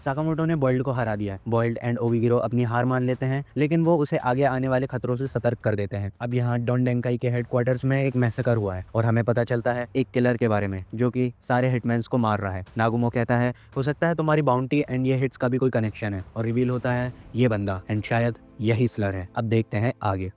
Sakamoto ने boiled को हरा दिया। बॉइल्ड एंड ओविगिरो अपनी हार मान लेते हैं, लेकिन वो उसे आगे आने वाले खतरों से सतर्क कर देते हैं। अब यहाँ डॉन डेंकाई के हेडक्वार्टर्स में एक मैसेकर हुआ है और हमें पता चलता है एक किलर के बारे में जो कि सारे हिटमैन्स को मार रहा है। नागुमो कहता है हो सकता है तुम्हारी बाउंटी एंड ये हिट्स का भी कोई कनेक्शन है, और रिवील होता है ये बंदा एंड शायद यही स्लर है। अब देखते हैं आगे।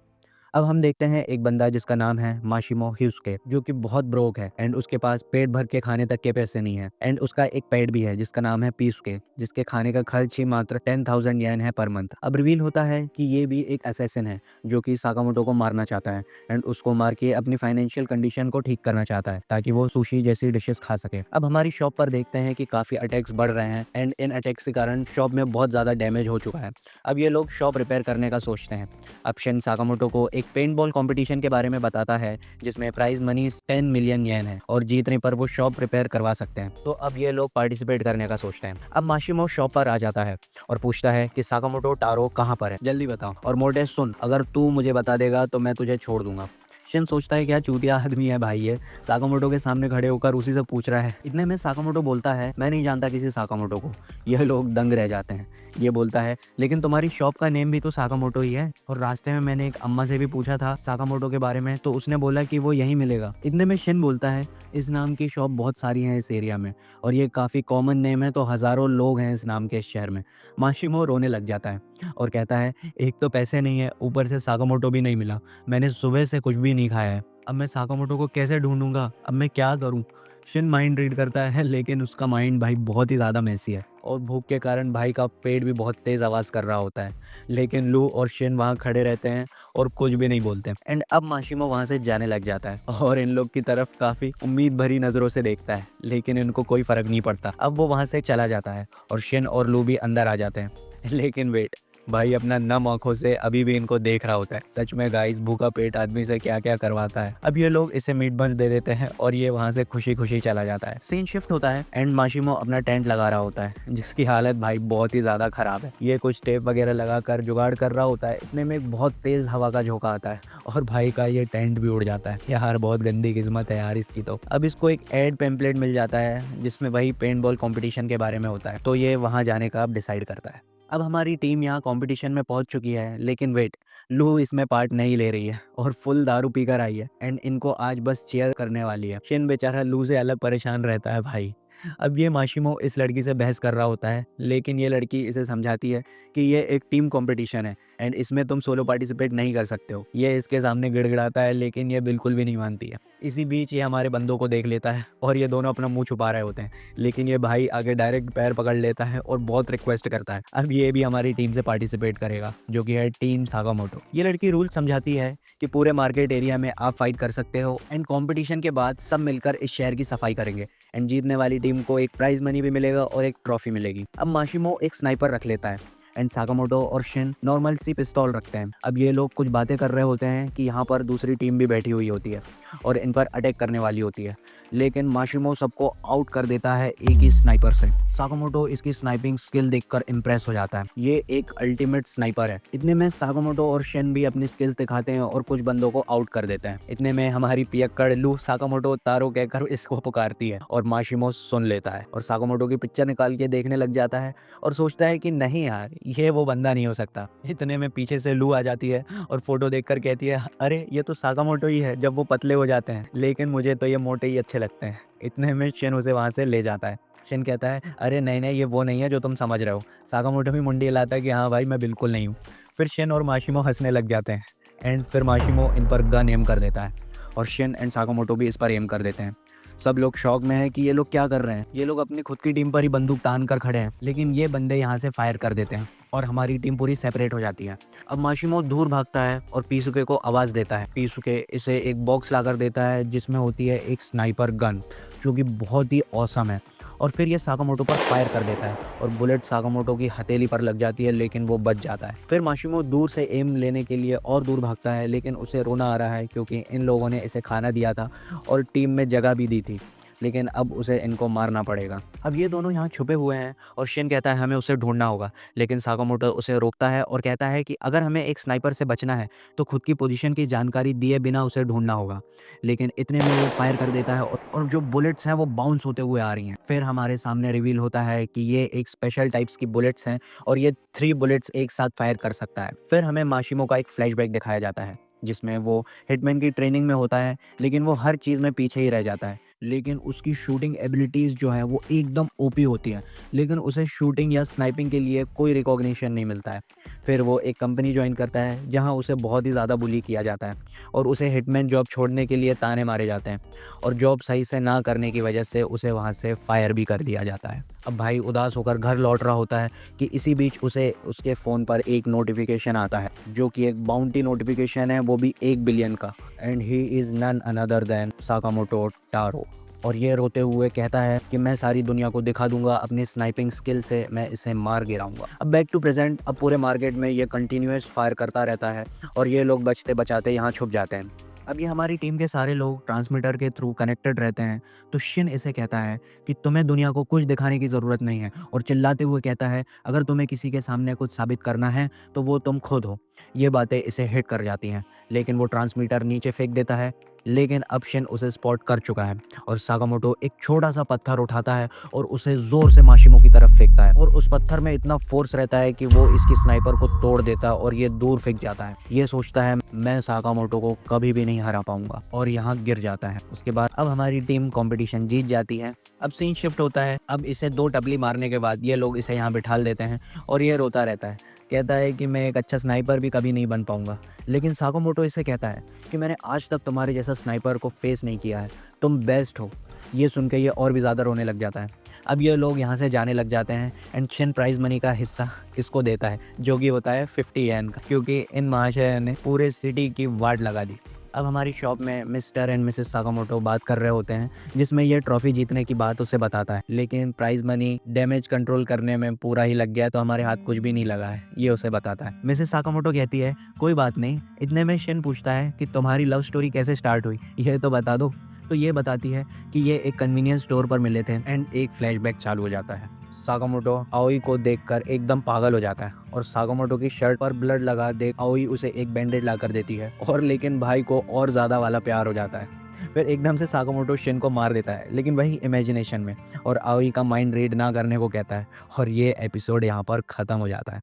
अब हम देखते हैं एक बंदा जिसका नाम है माशिमो ह्यूस्के, जो कि बहुत ब्रोक है एंड उसके पास पेट भर के खाने तक के पैसे नहीं है। एंड उसका एक पेट भी है जिसका नाम है पीसुके, जिसके खाने का खर्च ही मात्र 10,000 येन है पर मंथ। अब रिवील होता है कि ये भी एक असैसिन है जो कि साकामोटो को मारना चाहता है एंड उसको मार के अपनी फाइनेंशियल कंडीशन को ठीक करना चाहता है ताकि वो सुशी जैसी डिशेस खा सके। अब हमारी शॉप पर देखते हैं कि काफी अटैक्स बढ़ रहे हैं एंड इन अटैक्स के कारण शॉप में बहुत ज्यादा डैमेज हो चुका है। अब ये लोग शॉप रिपेयर करने का सोचते हैं। अब शिन साकामोटो को एक पेंटबॉल कंपटीशन के बारे में बताता है जिसमें प्राइज मनी 10 मिलियन येन है और जीतने पर वो शॉप रिपेयर करवा सकते हैं। तो अब ये लोग पार्टिसिपेट करने का सोचते हैं। अब माशिमो शॉप पर आ जाता है और पूछता है कि साकामोटो टारो कहाँ पर है, जल्दी बताओ। और मोर्टेस सुन, अगर तू मुझे बता देगा तो मैं तुझे छोड़ दूंगा। शिन सोचता है क्या चूतिया आदमी है भाई, ये साकामोटो के सामने खड़े होकर उसी से पूछ रहा है। इतने में साकामोटो बोलता है मैं नहीं जानता किसी साकामोटो को। यह लोग दंग रह जाते हैं। ये बोलता है लेकिन तुम्हारी शॉप का नेम भी तो साकामोटो ही है, और रास्ते में मैंने एक अम्मा से भी पूछा था साकामोटो के बारे में, तो उसने बोला कि वो यहीं मिलेगा। इतने में शिन बोलता है इस नाम की शॉप बहुत सारी हैं इस एरिया में और ये काफ़ी कॉमन नेम है, तो हज़ारों लोग हैं इस नाम के इस शहर में। माशिमो रोने लग जाता है और कहता है एक तो पैसे नहीं है, ऊपर से साकामोटो भी नहीं मिला, मैंने सुबह से कुछ भी नहीं खाया है, अब मैं साकामोटो को कैसे ढूंढूंगा, अब मैं क्या करूं। शिन माइंड रीड करता है लेकिन उसका माइंड भाई बहुत ही ज़्यादा मैसी है और भूख के कारण भाई का पेट भी बहुत तेज़ आवाज़ कर रहा होता है। लेकिन लू और शिन वहाँ खड़े रहते हैं और कुछ भी नहीं बोलते। एंड अब माशिमो वहाँ से जाने लग जाता है और इन लोग की तरफ काफ़ी उम्मीद भरी नज़रों से देखता है, लेकिन इनको कोई फ़र्क नहीं पड़ता। अब वो वहाँ से चला जाता है और शिन और लू भी अंदर आ जाते हैं। लेकिन वेट, भाई अपना नम आंखों से अभी भी इनको देख रहा होता है। सच में गाइस, भूखा पेट आदमी से क्या क्या करवाता है। अब ये लोग इसे मीट बंच दे देते हैं और ये वहां से खुशी खुशी चला जाता है। सीन शिफ्ट होता है एंड माशिमो अपना टेंट लगा रहा होता है जिसकी हालत भाई बहुत ही ज्यादा खराब है। ये कुछ टेप वगैरह लगा कर जुगाड़ कर रहा होता है, इतने में एक बहुत तेज हवा का झोंका आता है और भाई का ये टेंट भी उड़ जाता है। यार बहुत गंदी किस्मत है यार इसकी तो। अब इसको एक एड पेम्पलेट मिल जाता है जिसमें वही पेंट बॉल कॉम्पिटिशन के बारे में होता है, तो ये वहां जाने का अब डिसाइड करता है। अब हमारी टीम यहाँ कंपटीशन में पहुंच चुकी है, लेकिन वेट, लू इसमें पार्ट नहीं ले रही है और फुल दारू पीकर आई है एंड इनको आज बस चीयर करने वाली है। शिन बेचारा लू से अलग परेशान रहता है भाई। अब ये माशिमो इस लड़की से बहस कर रहा होता है, लेकिन ये लड़की इसे समझाती है कि ये एक टीम कंपटीशन है एंड इसमें तुम सोलो पार्टिसिपेट नहीं कर सकते हो। ये इसके सामने गिड़गिड़ाता है लेकिन ये बिल्कुल भी नहीं मानती है। इसी बीच ये हमारे बंदों को देख लेता है और ये दोनों अपना मुंह छुपा रहे होते हैं, लेकिन ये भाई आगे डायरेक्ट पैर पकड़ लेता है और बहुत रिक्वेस्ट करता है अब ये भी हमारी टीम से पार्टिसिपेट करेगा, जो कि है टीम साकामोटो। ये लड़की रूल समझाती है कि पूरे मार्केट एरिया में आप फाइट कर सकते हो एंड कंपटीशन के बाद सब मिलकर इस शहर की सफाई करेंगे एंड जीतने वाली टीम को एक प्राइज मनी भी मिलेगा और एक ट्रॉफी मिलेगी। अब माशिमो एक स्नाइपर रख लेता है एंड साकामोटो और शिन नॉर्मल सी पिस्तौल रखते हैं। अब ये लोग कुछ बातें कर रहे होते हैं कि यहाँ पर दूसरी टीम भी बैठी हुई होती है और इन पर अटैक करने वाली होती है, लेकिन माशिमो सबको आउट कर देता है एक ही स्नाइपर से। साकामोटो इसकी स्नाइपिंग स्किल देखकर इम्प्रेस हो जाता है, ये एक अल्टीमेट स्नाइपर है। इतने में साकामोटो और शिन भी अपनी स्किल्स दिखाते हैं और कुछ बंदों को आउट कर देते हैं। इतने में हमारी पियक्कड़ लू साकामोटो तारो कहकर इसको पुकारती है और माशिमो सुन लेता है और साकामोटो की पिक्चर निकाल के देखने लग जाता है और सोचता है कि नहीं यार, ये वो बंदा नहीं हो सकता। इतने में पीछे से लू आ जाती है और फोटो देखकर कहती है अरे ये तो साकामोटो ही है जब वो पतले हो जाते हैं, लेकिन मुझे तो ये मोटे ही अच्छे लगते हैं। इतने में शिन उसे वहाँ से ले जाता है। शिन कहता है अरे नहीं नहीं, ये वो नहीं है जो तुम समझ रहे हो। साकामोटो भी मुंडी हिलाता है कि हाँ भाई मैं बिल्कुल नहीं हूँ। फिर शिन और माशिमो हंसने लग जाते हैं एंड फिर माशिमो इन पर गन एम कर देता है और शिन एंड साकामोटो भी इस पर एम कर देते हैं। सब लोग शॉक में है कि ये लोग क्या कर रहे हैं। ये लोग अपनी खुद की टीम पर ही बंदूक तान कर खड़े हैं, लेकिन ये बंदे यहाँ से फायर कर देते हैं और हमारी टीम पूरी सेपरेट हो जाती है। अब माशिमो दूर भागता है और पीसुके को आवाज़ देता है। पीसुके इसे एक बॉक्स लाकर देता है जिसमें होती है एक स्नाइपर गन जो कि बहुत ही औसम है, और फिर ये साकामोटो पर फायर कर देता है और बुलेट साकामोटो की हथेली पर लग जाती है, लेकिन वो बच जाता है। फिर माशिमो दूर से एम लेने के लिए और दूर भागता है, लेकिन उसे रोना आ रहा है क्योंकि इन लोगों ने इसे खाना दिया था और टीम में जगह भी दी थी। लेकिन अब उसे इनको मारना पड़ेगा। अब ये दोनों यहाँ छुपे हुए हैं और शिन कहता है हमें उसे ढूंढना होगा, लेकिन साकामोटो उसे रोकता है और कहता है कि अगर हमें एक स्नाइपर से बचना है तो खुद की पोजीशन की जानकारी दिए बिना उसे ढूंढना होगा। लेकिन इतने में वो फायर कर देता है और जो बुलेट्स हैं वो बाउंस होते हुए आ रही हैं। फिर हमारे सामने रिवील होता है कि ये एक स्पेशल टाइप्स की बुलेट्स हैं और ये 3 बुलेट्स एक साथ फायर कर सकता है। फिर हमें माशिमो का एक फ्लैशबैक दिखाया जाता है जिसमें वो हिटमैन की ट्रेनिंग में होता है, लेकिन वो हर चीज़ में पीछे ही रह जाता है। लेकिन उसकी शूटिंग एबिलिटीज़ जो है वो एकदम ओपी होती हैं, लेकिन उसे शूटिंग या स्नाइपिंग के लिए कोई रिकॉग्निशन नहीं मिलता है। फिर वो एक कंपनी ज्वाइन करता है जहां उसे बहुत ही ज़्यादा बुली किया जाता है और उसे हिटमैन जॉब छोड़ने के लिए ताने मारे जाते हैं और जॉब सही से ना करने की वजह से उसे वहां से फायर भी कर दिया जाता है। अब भाई उदास होकर घर लौट रहा होता है कि इसी बीच उसे उसके फ़ोन पर एक नोटिफिकेशन आता है जो कि एक बाउंटी नोटिफिकेशन है, वो भी 1 बिलियन का। And he is none other than Sakamoto Taro. और ये रोते हुए कहता है कि मैं सारी दुनिया को दिखा दूंगा अपनी स्नाइपिंग स्किल से, मैं इसे मार गिराऊंगा। अब बैक टू प्रेजेंट, अब पूरे मार्केट में ये कंटिन्यूस फायर करता रहता है और ये लोग बचते बचाते यहाँ छुप जाते हैं। अब ये हमारी टीम के सारे लोग ट्रांसमीटर के थ्रू कनेक्टेड रहते हैं, तो शिन इसे कहता है कि तुम्हें दुनिया को कुछ दिखाने की ज़रूरत नहीं है और चिल्लाते हुए कहता है अगर तुम्हें किसी के सामने कुछ साबित करना है तो वो तुम खुद हो। ये बातें इसे हिट कर जाती हैं, लेकिन वो ट्रांसमीटर नीचे फेंक देता है। लेकिन अब शिन उसे स्पॉट कर चुका है और साकामोटो एक छोटा सा पत्थर उठाता है और उसे जोर से माशिमो की तरफ फेंकता है और उस पत्थर में इतना फोर्स रहता है कि वो इसकी स्नाइपर को तोड़ देता और ये दूर फेंक जाता है। ये सोचता है मैं साकामोटो को कभी भी नहीं हरा पाऊंगा और यहाँ गिर जाता है। उसके बाद अब हमारी टीम कंपटीशन जीत जाती है। अब सीन शिफ्ट होता है। अब इसे 2 टपली मारने के बाद ये लोग इसे यहाँ बिठा देते हैं और ये रोता रहता है, कहता है कि मैं एक अच्छा स्नाइपर भी कभी नहीं बन पाऊंगा। लेकिन साकामोटो इसे कहता है कि मैंने आज तक तुम्हारे जैसा स्नाइपर को फेस नहीं किया है, तुम बेस्ट हो। ये सुन के ये और भी ज़्यादा रोने लग जाता है। अब ये लोग यहाँ से जाने लग जाते हैं एंड शिन प्राइज मनी का हिस्सा इसको देता है जो कि होता है 50 येन का, क्योंकि इन महाशय ने पूरे सिटी की वाट लगा दी। अब हमारी शॉप में मिस्टर एंड मिसेस साकामोटो बात कर रहे होते हैं जिसमें ये ट्रॉफी जीतने की बात उसे बताता है, लेकिन प्राइज मनी डैमेज कंट्रोल करने में पूरा ही लग गया तो हमारे हाथ कुछ भी नहीं लगा है, ये उसे बताता है। मिसेस साकामोटो कहती है कोई बात नहीं। इतने में शिन पूछता है कि तुम्हारी लव स्टोरी कैसे स्टार्ट हुई, ये तो बता दो। तो ये बताती है कि ये एक कन्वीनियंस स्टोर पर मिले थे एंड एक फ्लैशबैक चालू हो जाता है। साकामोटो आओई को देखकर एकदम पागल हो जाता है और साकामोटो की शर्ट पर ब्लड लगा देख आओई उसे एक बैंडेज ला कर देती है और लेकिन भाई को और ज़्यादा वाला प्यार हो जाता है। फिर एकदम से साकामोटो शिन को मार देता है, लेकिन वही इमेजिनेशन में, और आओई का माइंड रीड ना करने को कहता है और ये एपिसोड यहाँ पर ख़त्म हो जाता है।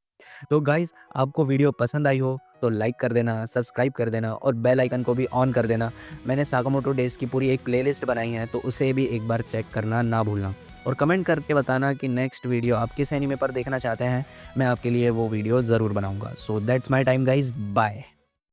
तो गाइस, आपको वीडियो पसंद आई हो तो लाइक कर देना, सब्सक्राइब कर देना और बेल आइकन को भी ऑन कर देना। मैंने साकामोटो डेज़ की पूरी एक प्लेलिस्ट बनाई है तो उसे भी एक बार चेक करना ना भूलना और कमेंट करके बताना कि नेक्स्ट वीडियो आप किस एनीमे पर देखना चाहते हैं। मैं आपके लिए वो वीडियो ज़रूर बनाऊंगा। So that's my time guys, bye.